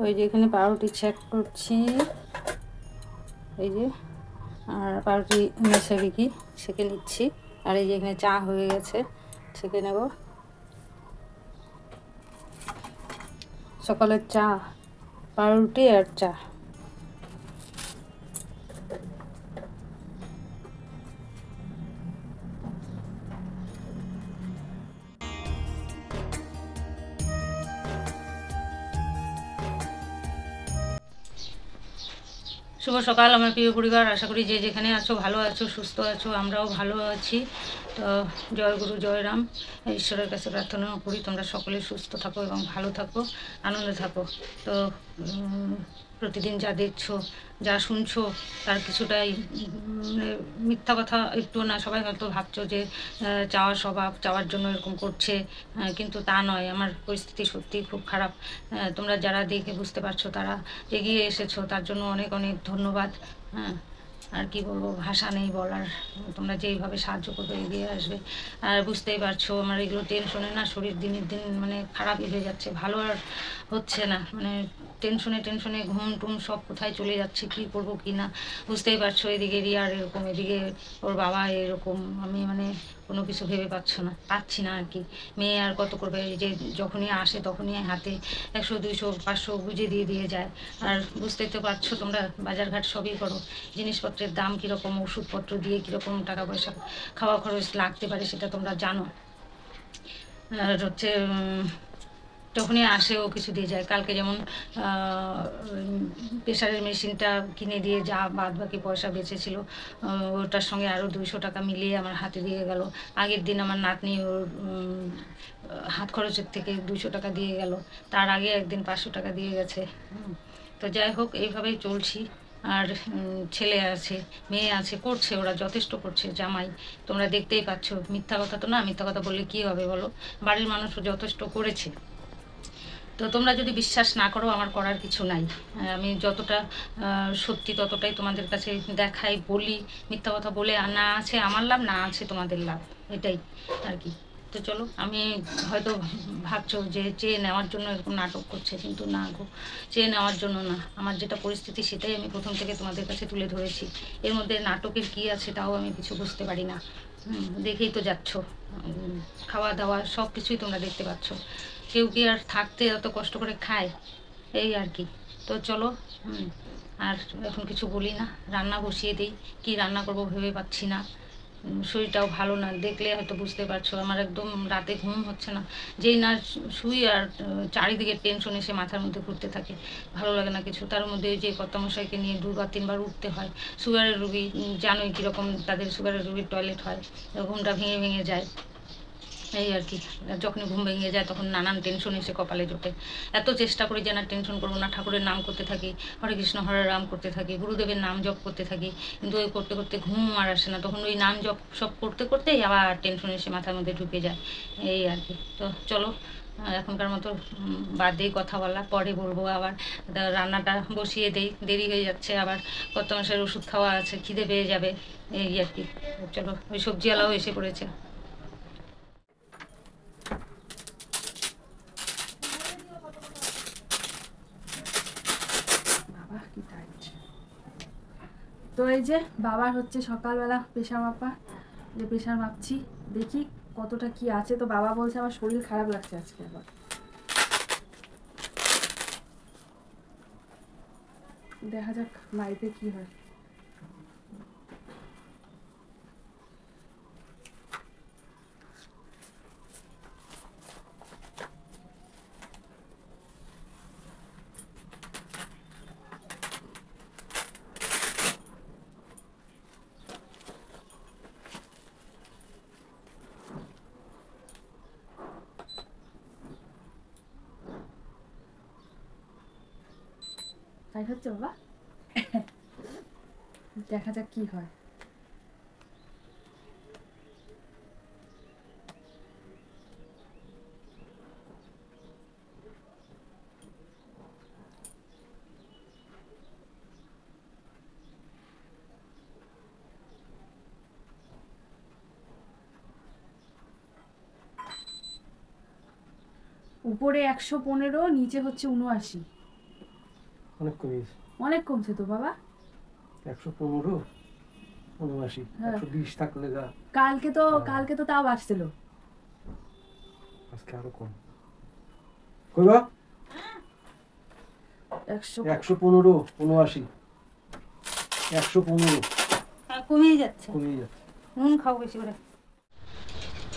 এই যে এখানে পাউরুটি চেক করছি, এই যে, আর পাউরুটি মেশাবি কি সেঁকে নিচ্ছি। আর এই যে এখানে চা হয়ে গেছে, ছেঁকে নেব। সকালের চা, পাউরুটি আর চা। শুভ সকাল আমার প্রিয় পরিবার, আশা করি যে যেখানে আছো ভালো আছো, সুস্থ আছো। আমরাও ভালো আছি। তো জয় গুরু জয় রাম, ঈশ্বরের কাছে প্রার্থনা করি তোমরা সকলে সুস্থ থাকো এবং ভালো থাকো, আনন্দে থাকো। তো প্রতিদিন যা দেখছো, যা শুনছো, তার কিছুটাই মিথ্যা কথা একটু না। সবাই হয়তো ভাবছো যে চাওয়ার স্বভাব, চাওয়ার জন্য এরকম করছে, কিন্তু তা নয়। আমার পরিস্থিতি সত্যিই খুব খারাপ। তোমরা যারা দেখে বুঝতে পারছো, তারা এগিয়ে এসেছো, তার জন্য অনেক অনেক ধন্যবাদ। হ্যাঁ, আর কি বলবো, ভাষা নেই বলার। তোমরা যেইভাবে সাহায্য করবে, এগিয়ে আসবে। আর বুঝতেই পারছো আমার এগুলো টেনশনে না শরীর দিনের দিন মানে খারাপই হয়ে যাচ্ছে, ভালো আর হচ্ছে না। মানে টেনশনে টেনশনে ঘুম টুম সব কোথায় চলে যাচ্ছে, কী করবো কি না বুঝতেই পারছো। এদিকে রিয়ার এরকম, এদিকে ওর বাবা এরকম, আমি মানে কোনো কিছু ভেবে পাচ্ছি না আর কি। মেয়ে আর কত করবে, এই যে যখনই আসে তখনই হাতে 100 200 500 গুঁজে দিয়ে যায়। আর বুঝতেই তো পারছো তোমরা, বাজারঘাট সবই করো, জিনিসপত্রের দাম কীরকম, ওষুধপত্র দিয়ে কীরকম টাকা পয়সা, খাওয়া খরচ লাগতে পারে সেটা তোমরা জানো। আর হচ্ছে যখনই আসে ও কিছু দিয়ে যায়। কালকে যেমন প্রেশারের মেশিনটা কিনে দিয়ে যা বাদ বাকি পয়সা বেঁচেছিল, ওটার সঙ্গে আরও 200 টাকা মিলিয়ে আমার হাতে দিয়ে গেল। আগের দিন আমার নাতনি ওর হাত খরচের থেকে 200 টাকা দিয়ে গেল। তার আগে একদিন 500 টাকা দিয়ে গেছে। তো যাই হোক, এইভাবেই চলছি। আর ছেলে আছে, মেয়ে আছে, করছে, ওরা যথেষ্ট করছে। জামাই তোমরা দেখতেই পাচ্ছ, মিথ্যা কথা তো না। মিথ্যা কথা বললে কী হবে বলো, বাড়ির মানুষও যথেষ্ট করেছে। তো তোমরা যদি বিশ্বাস না করো, আমার করার কিছু নাই। আমি যতটা সত্যি ততটাই তোমাদের কাছে দেখাই, বলি। মিথ্যা কথা বলে না আছে আমার লাভ, না আছে তোমাদের লাভ, এটাই আর কি। তো চলো, আমি হয়তো ভাবছো যে চেয়ে নেওয়ার জন্য এরকম নাটক করছে, কিন্তু না গো, চেয়ে নেওয়ার জন্য না। আমার যেটা পরিস্থিতি সেটাই আমি প্রথম থেকে তোমাদের কাছে তুলে ধরেছি। এর মধ্যে নাটকের কী আছে তাও আমি কিছু বুঝতে পারি না। দেখেই তো যাচ্ছ, খাওয়া দাওয়া সব কিছুই তোমরা দেখতে পাচ্ছ। কেউ কি আর থাকতে এত কষ্ট করে খায়, এই আর কি। তো চলো, আর এখন কিছু বলি না, রান্না বসিয়ে দিই। কি রান্না করব ভেবে পাচ্ছি না। শরীরটাও ভালো না, দেখলে হয়তো বুঝতে পারছো। আমার একদম রাতে ঘুম হচ্ছে না। যেই না শুই আর চারিদিকে টেনশন এসে মাথার মধ্যে ঘুরতে থাকে, ভালো লাগে না কিছু। তার মধ্যে ওই যে কর্তামশাইকে নিয়ে 2বার 3বার উঠতে হয়। সুগারের রুগী, জানোই কীরকম তাদের সুগারের রুগীর টয়লেট হয়, ঘুমটা ভেঙে ভেঙে যায়, এই আর কি। যখনই ঘুম ভেঙে যায় তখন নানান টেনশন এসে কপালে জোটে। এত চেষ্টা করি যে না টেনশন করবো না, ঠাকুরের নাম করতে থাকি, হরে কৃষ্ণ হরে রাম করতে থাকি, গুরুদেবের নাম জপ করতে থাকি, কিন্তু ওই করতে করতে ঘুম আর আসে না। তখন ওই নাম জপ সব করতে করতেই আবার টেনশন এসে মাথার মধ্যে ঢুকে যায়, এই আর কি। তো চলো, এখনকার মতো বাদ দিয়ে কথা বলা, পরে বলবো আবার। রান্নাটা বসিয়ে দেই, দেরি হয়ে যাচ্ছে, আবার কত মাসের ওষুধ খাওয়া আছে, খিদে পেয়ে যাবে, এই আর কি। চলো, ওই সবজিওয়ালাও এসে পড়েছে। তো এই যে বাবার হচ্ছে সকালবেলা প্রেশার মাপা, যে প্রেশার মাপছি, দেখি কতটা কি আছে। তো বাবা বলছে আমার শরীর খারাপ লাগছে আজকে, আবার দেখা যাক বাড়িতে কি হয়। তাই হচ্ছে বাবা, দেখা যাক কি হয়। উপরে 115, নিচে হচ্ছে 79। অনেক কমিয়েছে। অনেক কমছে তো বাবা। 115, 79, 120 থাকলে যা। কালকে তো তাও আসছিল। আজকে আরো কম। কইবা? 115, 79, 115 কমিয়ে যাচ্ছে। নুন খাও বেশি করে।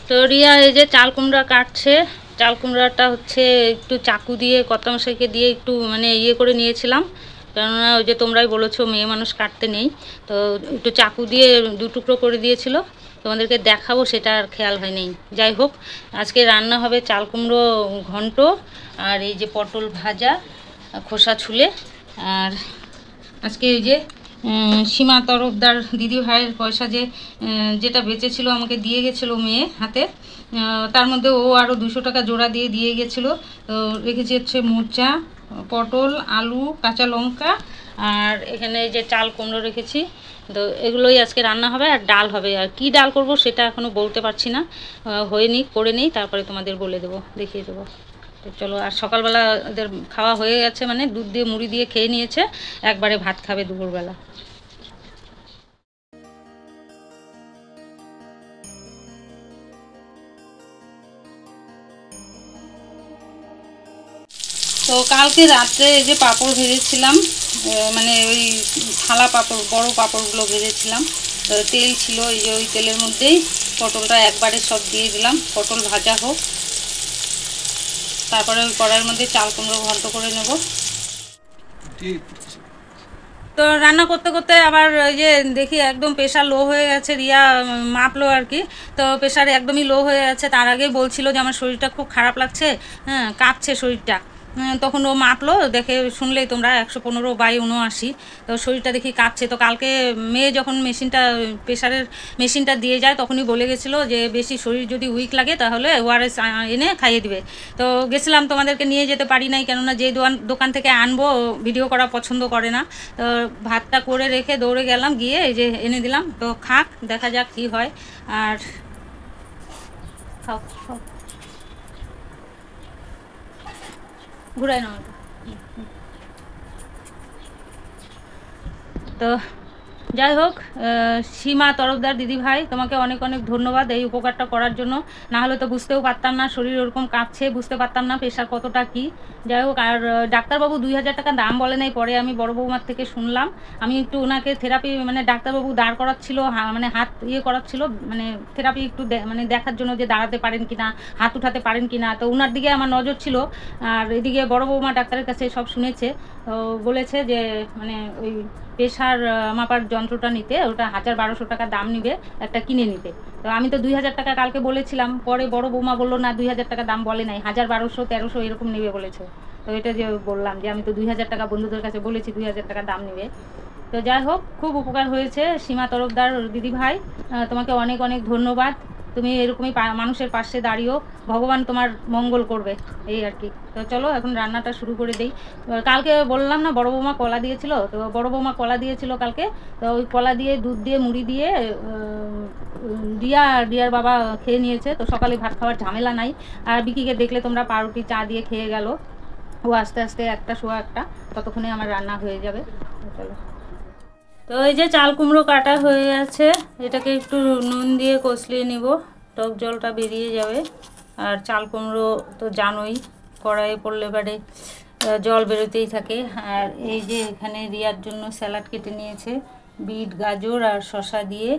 তো রিয়া এই যে চাল কুমড়া কাটছে। চাল কুমড়াটা হচ্ছে একটু চাকু দিয়ে কতম শেখে দিয়ে একটু মানে করে নিয়েছিলাম, কেননা ওই যে তোমরাই বলেছো মেয়ে মানুষ কাটতে নেই, তো একটু চাকু দিয়ে 2 টুকরো করে দিয়েছিল। তোমাদেরকে দেখাবো, সেটা আর খেয়াল হয় নেই। যাই হোক, আজকে রান্না হবে চাল কুমড়ো ঘন্ট, আর এই যে পটল ভাজা খোসা ছুলে। আর আজকে এই যে সীমা তরফদার দিদি ভাইয়ের পয়সা যেটা বেঁচেছিল আমাকে দিয়ে গেছিলো মেয়ে হাতে, তার মধ্যে ও আরও 200 টাকা জোড়া দিয়ে গেছিলো। তো রেখেছি হচ্ছে মোচা, পটল, আলু, কাঁচা লঙ্কা, আর এখানে যে চাল কুমড়ো রেখেছি। তো এগুলোই আজকে রান্না হবে, আর ডাল হবে। আর কি ডাল করব সেটা এখনও বলতে পারছি না, হয়নি, করে নেই তারপরে তোমাদের বলে দেবো, দেখিয়ে দেবো। তো চলো। আর সকালবেলা ওদের খাওয়া হয়ে গেছে, মানে দুধ দিয়ে মুড়ি দিয়ে খেয়ে নিয়েছে, একবারে ভাত খাবে দুপুরবেলা। তো কালকে রাত্রে এই যে পাঁপড় ভেজেছিলাম, মানে ওই থালা পাঁপড়, বড় পাঁপড়গুলো ভেজেছিলাম। তো তেল ছিল, এই যে ওই তেলের মধ্যেই পটলটা একবারে সব দিয়ে দিলাম, পটল ভাজা হোক। তারপরে ওই কড়াইয়ের মধ্যে চাল কুমড়ো ঘন্ট করে নেব। তো রান্না করতে করতে আবার ওই যে দেখি একদম প্রেশার লো হয়ে গেছে, রিয়া মাপলো আর কি। তো প্রেশার একদমই লো হয়ে গেছে। তার আগেই বলছিল যে আমার শরীরটা খুব খারাপ লাগছে, হ্যাঁ কাঁপছে শরীরটা। তখন ও মাপলো, দেখে শুনলেই তোমরা 115/79। তো শরীরটা দেখি কাঁপছে। তো কালকে মেয়ে যখন প্রেশারের মেশিনটা দিয়ে যায়, তখনই বলে গেছিলো যে বেশি শরীর যদি উইক লাগে তাহলে ORS এনে খাইয়ে দিবে। তো গেছিলাম, তোমাদেরকে নিয়ে যেতে পারি নাই, কেননা যে দোকান থেকে আনবো ভিডিও করা পছন্দ করে না। তো ভাতটা করে রেখে দৌড়ে গেলাম, গিয়ে এই যে এনে দিলাম। তো খাক, দেখা যাক কী হয়। আর খাও খাও, ঘুরাই নাও। তো যাই হোক, সীমা তরফদার দিদি ভাই, তোমাকে অনেক অনেক ধন্যবাদ এই উপকারটা করার জন্য। না হলে তো বুঝতেও পারতাম না, শরীর ওরকম কাঁপছে, বুঝতে পারতাম না প্রেশার কতটা কি। যাই হোক, আর ডাক্তারবাবু 2000 টাকা দাম বলে নাই, পরে আমি বড় বৌমার থেকে শুনলাম। আমি একটু ওনাকে থেরাপি, মানে ডাক্তারবাবু দাঁড় করাচ্ছিল, মানে হাত করাচ্ছিল, মানে থেরাপি একটু মানে দেখার জন্য যে দাঁড়াতে পারেন কিনা, হাত উঠাতে পারেন কিনা। তো ওনার দিকে আমার নজর ছিল। আর এদিকে বড় বৌমা ডাক্তারের কাছে সব শুনেছে। তো বলেছে যে মানে ওই প্রেশার মাপার যন্ত্রটা নিতে, ওটা 1000-1200 টাকা দাম নিবে একটা কিনে নিতে। তো আমি তো 2000 টাকা কালকে বলেছিলাম, পরে বড় বৌমা বললো না 2000 টাকা দাম বলে নাই, 1000, 1200, 1300 এরকম নেবে বলেছে। তো এটা যে বললাম যে আমি তো 2000 টাকা বন্ধুদের কাছে বলেছি 2000 টাকা দাম নেবে। তো যাই হোক, খুব উপকার হয়েছে সীমা তরফদার দিদি ভাই, তোমাকে অনেক অনেক ধন্যবাদ। তুমি এরকমই মানুষের পাশে দাঁড়িয়েও, ভগবান তোমার মঙ্গল করবে, এই আর কি। তো চলো এখন রান্নাটা শুরু করে দিই। কালকে বললাম না বড় বৌমা কলা দিয়েছিল, তো বড় বৌমা কলা দিয়েছিল কালকে। তো ওই কলা দিয়ে, দুধ দিয়ে, মুড়ি দিয়ে রিয়ার বাবা খেয়ে নিয়েছে। তো সকালে ভাত খাওয়ার ঝামেলা নাই। আর বিকিকে দেখলে তোমরা, পাউরুটি চা দিয়ে খেয়ে গেল। ও আস্তে আস্তে 1টা, ততক্ষণে আমার রান্না হয়ে যাবে। চলো। তো এই যে চাল কুমড়ো কাটা হয়ে গেছে, এটাকে একটু নুন দিয়ে কষলিয়ে নিব, টক জলটা বেরিয়ে যাবে। আর চাল কুমড়ো তো জানোই, কড়াইয়ে পড়লে বারে জল বেরোতেই থাকে। আর এই যে এখানে রিয়ার জন্য স্যালাড কেটে নিয়েছে, বিট, গাজর আর শসা দিয়ে।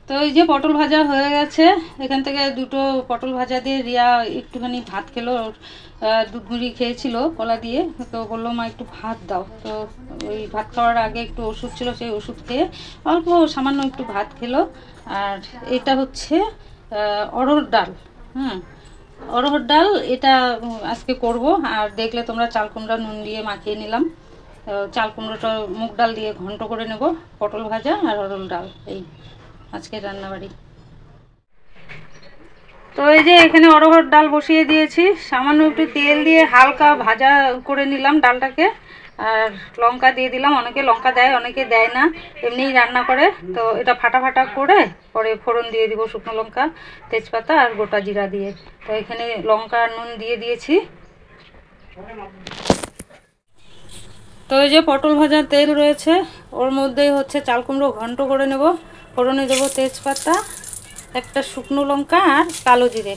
তো এই যে পটল ভাজা হয়ে গেছে, এখান থেকে 2টো পটল ভাজা দিয়ে রিয়া একটুখানি ভাত খেলো। দুধ মুড়ি খেয়েছিল কলা দিয়ে, তো বললো মা একটু ভাত দাও। তো ওই ভাত খাওয়ার আগে একটু ওষুধ ছিল, সেই ওষুধ খেয়ে অল্প সামান্য একটু ভাত খেলো। আর এটা হচ্ছে অড়হর ডাল, অড়হর ডাল, এটা আজকে করব। আর দেখলে তোমরা চাল কুমড়া নুন দিয়ে মাখিয়ে নিলাম। চাল কুমড়োটা মুগ ডাল দিয়ে ঘন্ট করে নেব, পটল ভাজা আর অড়হর ডাল, এই আজকে রান্নাবাড়ি। তো এই যে এখানে অড়হর ডাল বসিয়ে দিয়েছি, সামান্য একটু তেল দিয়ে হালকা ভাজা করে নিলাম ডালটাকে। আর লঙ্কা দিয়ে দিলাম। অনেকে লঙ্কা দেয়, অনেকে দেয় না, এমনিই রান্না করে। তো এটা ফাটা ফাটা করে পরে ফোড়ন দিয়ে দিব শুকনো লঙ্কা, তেজপাতা আর গোটা জিরা দিয়ে। তো এখানে লঙ্কা আর নুন দিয়ে দিয়েছি। তো এই যে পটল ভাজার তেল রয়েছে, ওর মধ্যেই হচ্ছে চাল কুমড়ো ঘন্ট করে নেব। ফোড়নে দেবো তেজপাতা, একটা শুকনো লঙ্কা আর কালো জিরে।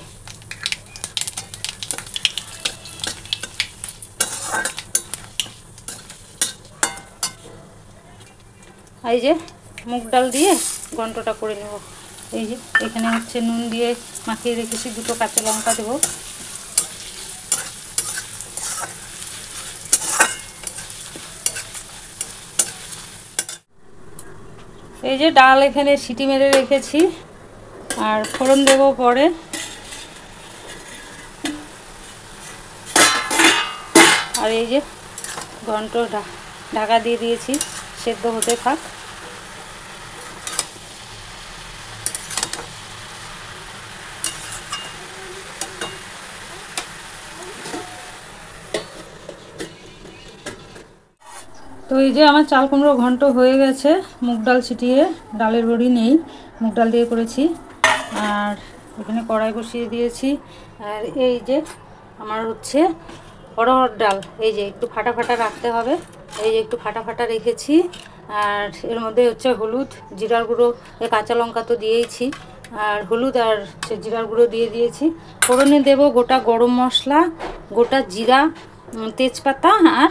এই যে মুগ ডাল দিয়ে ঘন্টটা করে নেব। এই যে এখানে হচ্ছে নুন দিয়ে মাখিয়ে রেখেছি, দুটো কাঁচা লঙ্কা দেবো। এই যে ডাল এখানে সিটি মেরে রেখেছি, আর ফোড়ন দেব পরে। আর এই যে ঘন্ট ঢাকা দিয়ে দিয়েছি, সেদ্ধ হতে থাক। তো এই যে আমার চাল কুমড়ো ঘন্ট হয়ে গেছে, মুগ ডাল ছিটিয়ে, ডালের বড়ি নেই, মুগ ডাল দিয়ে করেছি। আর এখানে কড়াই বসিয়ে দিয়েছি। আর এই যে আমার হচ্ছে অড়হর ডাল, এই যে একটু ফাটা ফাটা রাখতে হবে, এই যে একটু ফাটা ফাটা রেখেছি। আর এর মধ্যে হচ্ছে হলুদ, জিরার গুঁড়ো, কাঁচা লঙ্কা তো দিয়েইছি, আর হলুদ আর জিরার গুঁড়ো দিয়ে দিয়েছি। ফোড়নে দেব গোটা গরম মশলা, গোটা জিরা, তেজপাতা আর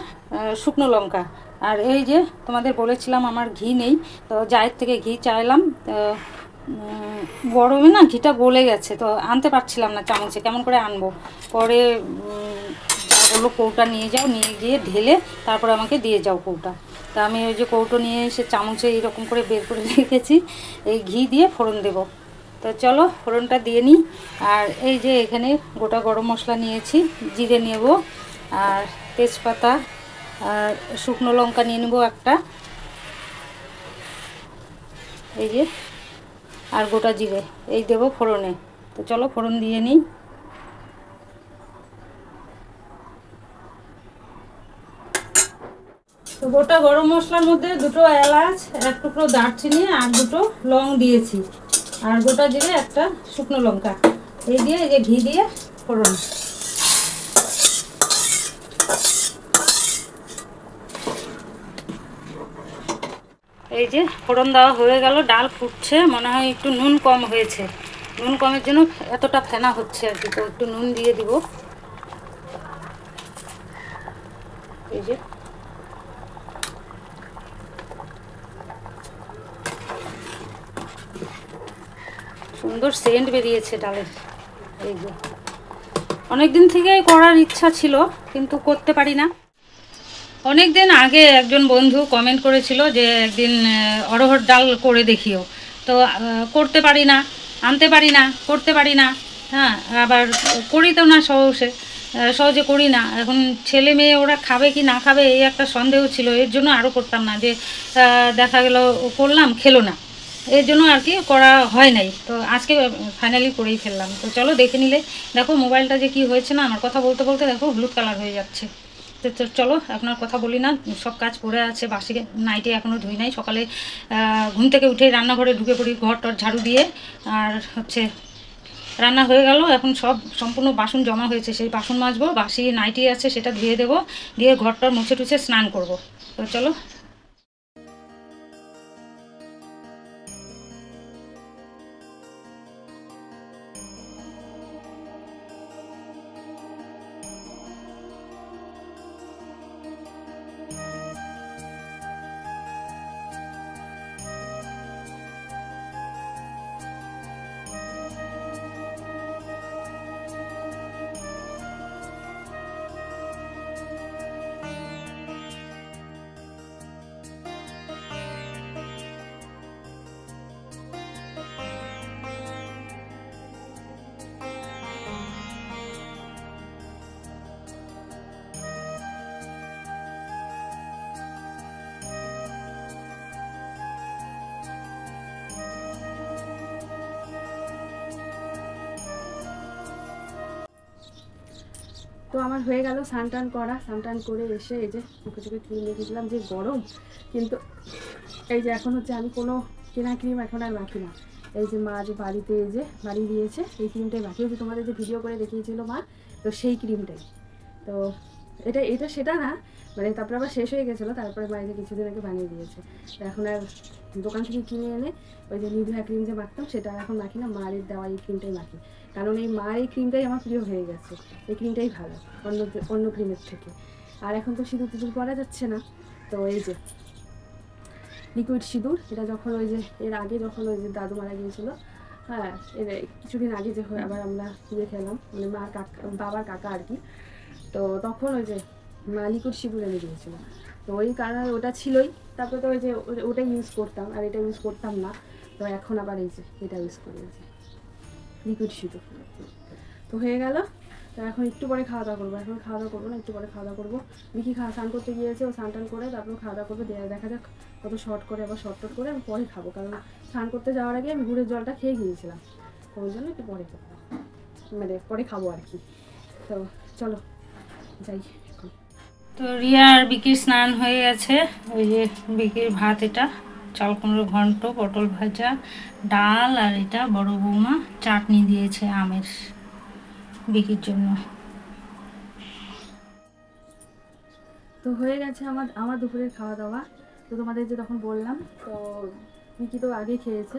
শুকনো লঙ্কা। আর এই যে তোমাদের বলেছিলাম আমার ঘি নেই, তো জায়ের থেকে ঘি চাইলাম। তো গরমে না ঘিটা গলে গেছে, তো আনতে পারছিলাম না চামচে, কেমন করে আনবো। পরে বললো কৌটা নিয়ে যাও, নিয়ে গিয়ে ঢেলে তারপরে আমাকে দিয়ে যাও কৌটা। তা আমি ওই যে কৌটো নিয়ে এসে চামচে এইরকম করে বের করে রেখেছি। এই ঘি দিয়ে ফোড়ন দেব। তো চলো ফোড়নটা দিয়ে নিই। আর এই যে এখানে গোটা গরম মশলা নিয়েছি, জিরে নেব, আর তেজপাতা আর শুকনো লঙ্কা নিয়ে নেব একটা, এই যে, আর গোটা জিরে এই দেব ফোড়নে। তো চলো ফোড়ন দিয়ে নিই। তো গোটা গরম মশলার মধ্যে দুটো এলাচ, এক টুকরো দারচিনি আর দুটো লং দিয়েছি, আর গোটা জিরে, একটা শুকনো লঙ্কা, এই দিয়ে এই যে ঘি দিয়ে ফোড়ন। এই যে ফোড়ন দেওয়া হয়ে গেল, ডাল ফুটছে, মনে হয় একটু নুন কম হয়েছে, নুন কমের জন্য এতটা ফেনা হচ্ছে আর কি। তো একটু নুন দিয়ে দিব। এই যে সুন্দর সেন্ট বেরিয়েছে ডালের। এই যে অনেক দিন থেকে করার ইচ্ছা ছিল, কিন্তু করতে পারি না। অনেক দিন আগে একজন বন্ধু কমেন্ট করেছিল যে একদিন অড়হর ডাল করে দেখিও। তো করতে পারি না, আনতে পারি না, করতে পারি না। হ্যাঁ, আবার করি তো না সহজে করি না। এখন ছেলে মেয়ে ওরা খাবে কি না খাবে এই একটা সন্দেহ ছিল, এর জন্য আরও করতাম না। যে দেখা গেল করলাম, খেলো না, এর জন্য আর কি করা হয় নাই। তো আজকে ফাইনালি করেই ফেললাম। তো চলো দেখে নিলে দেখো মোবাইলটা যে কি হয়েছে না, আমার কথা বলতে বলতে দেখো হলুদ কালার হয়ে যাচ্ছে। তো চলো এখন আর কথা বলি না, সব কাজ পড়ে আছে, বাসি নাইটে এখনও ধুই নাই। সকালে ঘুম থেকে উঠেই রান্নাঘরে ঢুকে পড়ি ঘর টর ঝাড়ু দিয়ে। আর হচ্ছে রান্না হয়ে গেল, এখন সব সম্পূর্ণ বাসন জমা হয়েছে, সেই বাসন মাজবো। বাসি নাইটি আছে সেটা ধুয়ে দেবো, দিয়ে ঘরটার মুছে টুছে স্নান করব। তো চলো। তো আমার হয়ে গেল স্নান টান করা, স্নান টান করে এসে এই যে মুখে চোখে ক্রিম রেখেছিলাম, যে গরম। কিন্তু এই যে এখন হচ্ছে আমি কোনো কেনা ক্রিম এখন আর মাখি না। এই যে মা যে বাড়িতে এই যে বাড়ি দিয়েছে এই ক্রিমটাই মাখি, হচ্ছে তোমাদের যে ভিডিও করে দেখিয়েছিল মা, তো সেই ক্রিমটাই। তো এটা এটা সেটা না, মানে তারপরে আবার শেষ হয়ে গেছিলো, তারপরে বাড়িতে কিছুদিন আগে বানিয়ে দিয়েছে। তো এখন আর দোকান থেকে কিনে এনে ওই যে নিভিয়া ক্রিম যে মাখতাম সেটা এখন মাখি না, মায়ের দেওয়া এই ক্রিমটাই মাখি। কারণ এই মায়ের এই ক্রিমটাই আমার প্রিয় হয়ে গেছে, এই ক্রিমটাই ভালো অন্য অন্য ক্রিমের থেকে। আর এখন তো সিঁদুর টিঁদুর করা যাচ্ছে না, তো এই যে লিকুইড সিঁদুর, এটা যখন ওই যে এর আগে যখন ওই যে দাদু মারা গিয়েছিলো, হ্যাঁ এর কিছুদিন আগে যে আবার আমরা ইয়ে খেলাম, মানে মার কাকা বাবার কাকা আর কি, তো তখন ওই যে মা লিকুইড সিঁদুর এনে দিয়েছিলো। তো ওই কারণে ওটা ছিলই, তারপরে তো ওই যে ওটা ইউজ করতাম, আর এটা ইউজ করতাম না। তো এখন আবার এই যে এটা ইউজ করি, এই যে লিকুইড সিঁদুর। তো হয়ে গেল। তো এখন একটু পরে খাওয়া দাওয়া করবো, এখন খাওয়া দাওয়া করবো না, একটু পরে খাওয়া দাওয়া করবো। বিকি স্নান করতে গিয়েছে, ও স্নান টান করে তারপর খাওয়া দাওয়া করবে, দেখা যাক কত শর্ট করে, আবার শর্ট টট করে আমি পরে খাবো, কারণ স্নান করতে যাওয়ার আগে আমি গুড়ের জলটা খেয়ে গিয়েছিলাম, তো ওই জন্য একটু পরে খাবো, মানে পরে খাবো আর কি। তো চলো যাই এখন। তো রিয়া আর বিকির স্নান হয়ে গেছে। ওই যে বিকির ভাত, এটা চাল কুমড়ো ঘন্ট, পটল ভাজা, ডাল, আর এটা বড় বৌমা চাটনি দিয়েছে আমের বিকির জন্য। তো হয়ে গেছে আমার আমার দুপুরের খাওয়া দাওয়া। তো তোমাদের যে তখন বললাম, তো মিকি তো আগে খেয়েছে,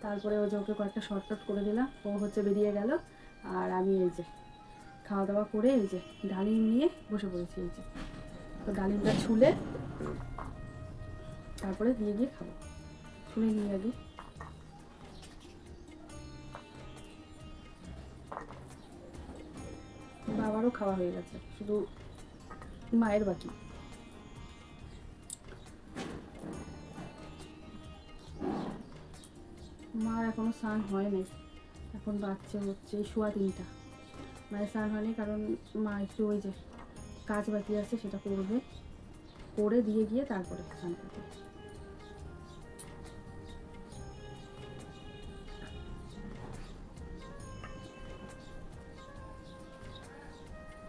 তারপরে ও যে ওকে কয়েকটা শর্টকাট করে দিলাম, ও হচ্ছে বেরিয়ে গেল। আর আমি এই যে খাওয়া দাওয়া করে এই যে ডালিম নিয়ে বসে পড়েছি, এই যে তো ডালিমটা ছুলে তারপরে দিয়ে গিয়ে খাবো, ছুলে নিয়ে আগে। বাবারও খাওয়া হয়ে গেছে, শুধু মায়ের বাকি। মার এখনো স্নান হয় নাই, এখন বাচ্চা হচ্ছে এই 3:15। মায়ের স্নান হয়নি কারণ মা একটু ওই যে কাজ বাকি আছে সেটা করবে, করে দিয়ে গিয়ে তারপরে স্নান করবে।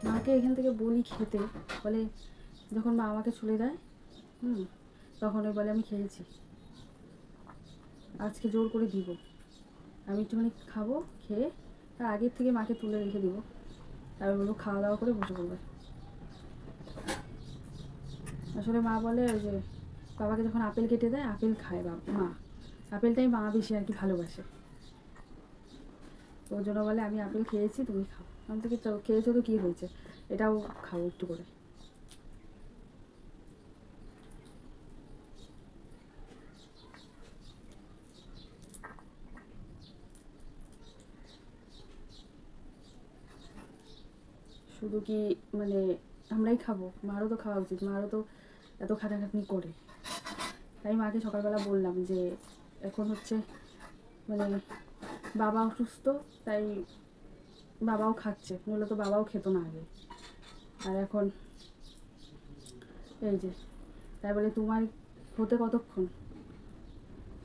মাকে এখান থেকে বলি খেতে, বলে যখন মা আমাকে ছুলে দেয় তখন ওই বলে আমি খেয়েছি, আজকে জোর করে দিব, আমি একটুখানি খাবো, খেয়ে তার আগের থেকে মাকে তুলে রেখে দিব, তারপর বলবো খাওয়া দাওয়া করে বসে পড়বে। আসলে মা বলে ওই যে বাবাকে যখন আপেল কেটে দেয়, আপেল খায় মা, আপেলটাই মা বেশি আর কি ভালোবাসে, তো ওর জন্য বলে আমি আপেল খেয়েছি তুমি খাও। আমি থেকে তো খেয়েছো তো কী হয়েছে, এটাও খাও একটু করে। শুধু কি মানে আমরাই খাবো, মারও তো খাওয়া উচিত, মারও তো এত খাটাখাটনি করে। তাই মাকে সকালবেলা বললাম যে এখন হচ্ছে মানে বাবা অসুস্থ, তাই বাবাও খাচ্ছে, নইলে তো বাবাও খেত না আগে, আর এখন এই যে তাই বলে তোমার হতে কতক্ষণ,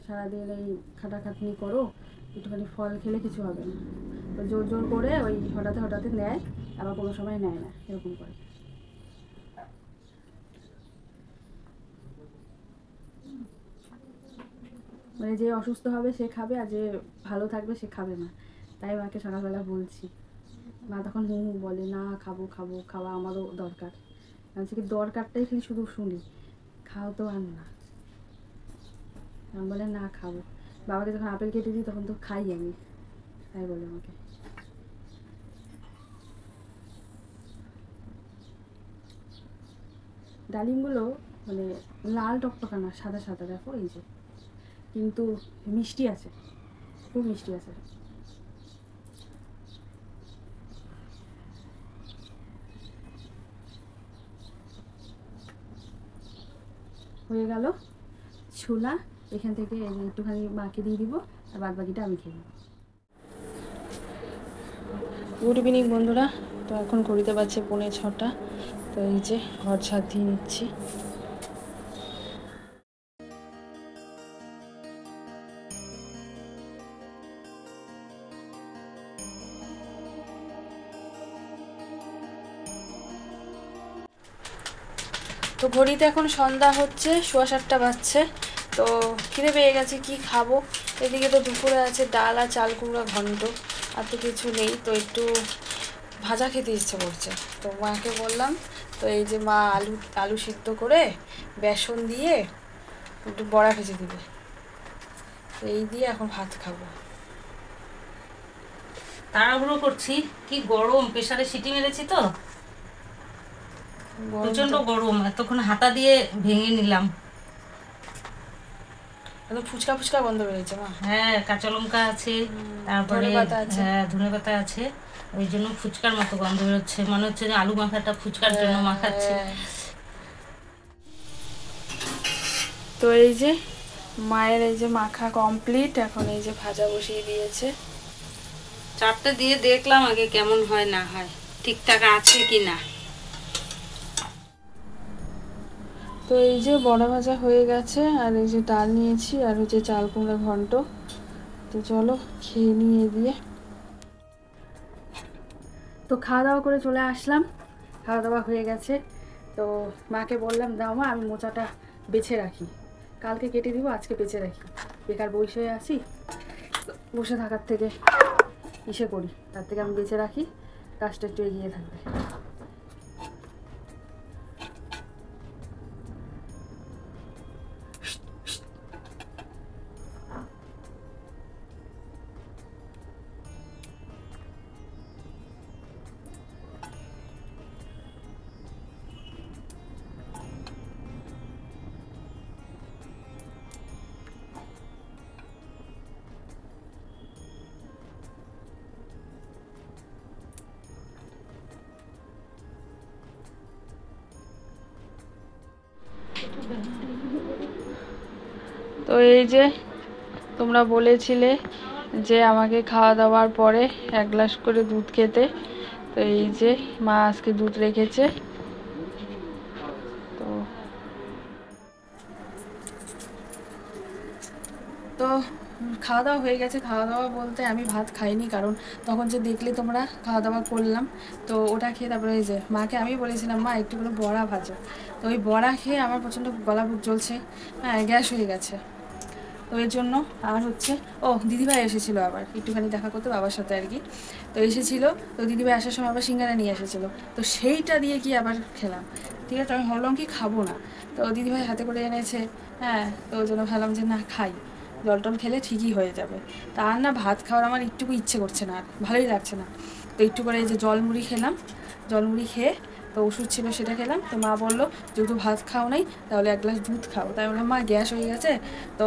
সারাদিন এই খাটাখাটনি করো, একটুখানি ফল খেলে কিছু হবে না। তো জোর জোর করে ওই হঠাৎ হঠাৎ নেয়, আবার কোনো সময় নেয় না, এরকম করে। মানে যে অসুস্থ হবে সে খাবে, আর যে ভালো থাকবে সে খাবে না। তাই মাকে সকালবেলা বলছি, মা তখন বলে না খাবো খাবো, খাওয়া আমারও দরকার। আমি কি দরকারটাই খালি শুধু শুনি, খাও তো আর না। আমি বলে না খাবো, বাবাকে যখন আপেল কেটে দিই তখন তো খাই আমি, তাই বলে আমাকে। ডালিমগুলো মানে লাল টকটকা না, সাদা সাদা, দেখো এই যে, কিন্তু মিষ্টি আছে, খুব মিষ্টি আছে। হয়ে গেল ছোলা, এখান থেকে একটুখানি মাকে দিয়ে দিব, আর বাদ বাকিটা আমি খেয়ে নেব। গুড ইভিনিং বন্ধুরা, তো এখন ঘড়িতে বাজছে 5:45। তো এই যে ঘর ঝাড় দিয়ে নিচ্ছি। তো ঘড়িতে এখন সন্ধ্যা হচ্ছে, 7:15 বাজছে। তো খিদে পেয়ে গেছে, কি খাবো। এদিকে তো দুপুরে আছে ডাল আর চাল কুমড়া ঘন্ট, আর তো কিছু নেই। তো একটু ভাজা খেতে ইচ্ছে করছে, তো মাকে বললাম। তো এই যে মা আলু সিদ্ধ করে বেসন দিয়ে একটু বড়া ভেজে দিবে, তো এই দিয়ে এখন ভাত খাবো। তাড়াহুড়ো করছি, কি গরম, প্রেসারে সিটি মেরেছি তো, প্রচন্ড গরম। এতক্ষণ হাতা দিয়ে ভেঙে নিলাম। একদম ফুচকা ফুচকা গন্ধ বেরোচ্ছে মা। হ্যাঁ, কাঁচা লঙ্কা আছে, তারপরে ধনেপাতা আছে। হ্যাঁ ধনেপাতা আছে, ওই জন্য ফুচকার মতো গন্ধ বেরোচ্ছে। মনে হচ্ছে যে আলু মাখাটা ফুচকার জন্য মাখাচ্ছে। তো এই যে মায়ের এই যে মাখা কমপ্লিট, এখন এই যে ভাজা বসিয়ে দিয়েছে। চারটে দিয়ে দেখলাম আগে কেমন হয় না হয়, ঠিকঠাক আছে কি না। তো এই যে বড়া ভাজা হয়ে গেছে, আর এই যে ডাল নিয়েছি, আর হচ্ছে চাল কুমড়া ঘন্ট। তো চলো খেয়ে নিয়ে দিয়ে। তো খাওয়া দাওয়া করে চলে আসলাম, খাওয়া দাওয়া হয়ে গেছে। তো মাকে বললাম, দাও মা আমি মোচাটা বেছে রাখি, কালকে কেটে দিব, আজকে বেছে রাখি। বেকার বসে আছি, বসে থাকার থেকে ইসে করি, তার থেকে আমি বেছে রাখি, কাজটা একটু এগিয়ে থাকবে। তো এই যে তোমরা বলেছিলে যে আমাকে খাওয়া দাওয়ার পরে 1 গ্লাস করে দুধ খেতে, তো এই যে মা আজকে দুধ রেখেছে। তো তো খাওয়া দাওয়া হয়ে গেছে। খাওয়া দাওয়া বলতে আমি ভাত খাইনি, কারণ তখন যে দেখলে তোমরা খাওয়া দাওয়া করলাম, তো ওটা খেয়ে তারপরে এই যে মাকে আমি বলেছিলাম মা একটু করে বড়া ভাজো, তো ওই বড়া খেয়ে আমার প্রচণ্ড গলা বুক জ্বলছে, হ্যাঁ গ্যাস হয়ে গেছে। তো এর জন্য আর হচ্ছে, ও দিদিভাই এসেছিলো আবার একটুখানি দেখা করতে বাবার সাথে আর কি। তো এসেছিলো, তো দিদিভাই আসার সময় আবার সিঙ্গারা নিয়ে এসেছিলো, তো সেইটা দিয়ে কি আবার খেলাম। ঠিক আছে, আমি ভাবলাম কি খাবো না, তো দিদিভাই হাতে করে এনেছে, হ্যাঁ, তো ওই জন্য ভাবলাম যে না খাই, জল টল খেলে ঠিকই হয়ে যাবে। তা আর না ভাত খাওয়ার আমার একটুকু ইচ্ছে করছে না, আর ভালোই লাগছে না। তো একটু করে এই যে জলমুড়ি খেলাম, জলমুড়ি খেয়ে, তো ওষুধ ছিল সেটা খেলাম। তো মা বললো যেহেতু ভাত খাও নাই তাহলে 1 গ্লাস দুধ খাও, তাই বললাম মা গ্যাস হয়ে গেছে, তো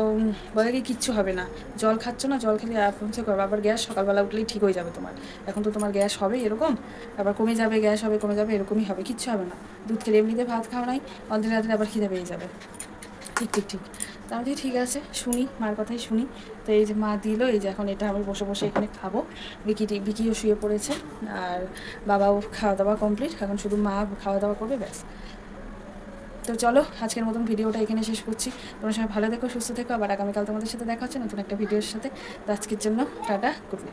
বলে কি কিচ্ছু হবে না, জল খাচ্ছ না, জল খেলে আপনসে করবে, আবার গ্যাস সকালবেলা উঠলেই ঠিক হয়ে যাবে তোমার, এখন তো তোমার গ্যাস হবে এরকম, আবার কমে যাবে, গ্যাস হবে কমে যাবে, এরকমই হবে, কিচ্ছু হবে না, দুধ খেলে এমনিতে ভাত খাও নাই, অর্ধেক রাত্রে আবার খিদে পেয়ে যাবে। ঠিক ঠিক ঠিক, তা আমি ঠিক আছে শুনি, মার কথাই শুনি। তো এই যে মা দিল, এই যে এখন এটা আমি বসে বসে এখানে খাবো। বিকিও শুয়ে পড়েছে, আর বাবাও খাওয়া দাওয়া কমপ্লিট, এখন শুধু মা খাওয়া দাওয়া করবে, ব্যাস। তো চলো আজকের মতন ভিডিওটা এখানে শেষ করছি। তোমরা সবাই ভালো থেকো, সুস্থ থেকো, আবার আগামীকাল তোমাদের সাথে দেখা হচ্ছে নতুন একটা ভিডিওর সাথে। তো আজকের জন্য টাটা, গুড নাইট।